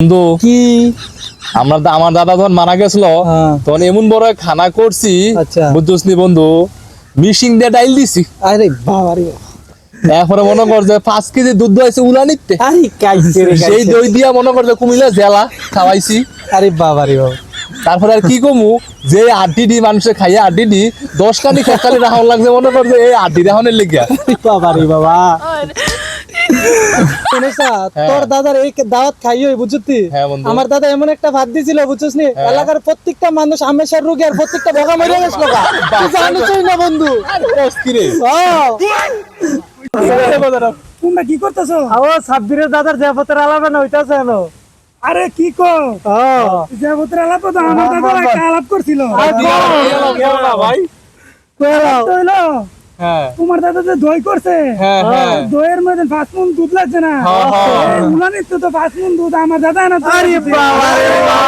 বন্ধু কি আমার দাদা যখন মারা গেছিল তখন এমন বড় খানা করছি আচ্ছা। বুঝছিস নি বন্ধু, মিশিং দিয়ে ডাইল দিছি। আরে বাবা রে এরপরে মনে কর যে 5 কেজি দুধ দোয়াইছে উলানিতে, আরে কাইছে রে সেই কাইছে। দই দিয়া মনে কর যে কুমিল্লা জেলা খাওয়াইছি। আরে বাবা রে বাবা তারপরে আর কি কমু, যে আড্ডি ডি মানুষে খাইয়া আড্ডি ডি 10 কানি খেতালি রাহন লাগছে মনে কর যে এই আড্ডি রাহনের লেগিয়া। আরে বাবা রে বাবা শুনেছা, হ্যাঁ। তোর দাদার এই দাওয়াত খাইই বুঝছিস? হ্যাঁ বন্ধু। আমার দাদা এমন একটা ভাত দিছিল বুঝছিস নি, হ্যাঁ। এলাকার প্রত্যেকটা মানুষ আমেশার রোগী আর প্রত্যেকটা ভোগা মরে গেছিল গা। তুই জানিসই না বন্ধু। তোমরা কি করতেছো? সাব্বিরের দাদার জেফতের আলাপে না হইতাছে এনো। আরে কি কো জেবতের আলাপ তো আমার দাদা একটা আলাপ করছিল। ভাই তো হইলো হ্যাঁ তোমার দাদা যে দই করছে, হ্যাঁ হ্যাঁ দইয়ের মধ্যে 5 মণ দুধ লাগছে না, হ্যাঁ, হ্যাঁ। উলানিতে তো 5 মণ দুধ আমার দাদা না। আরে বাবা রে বাবা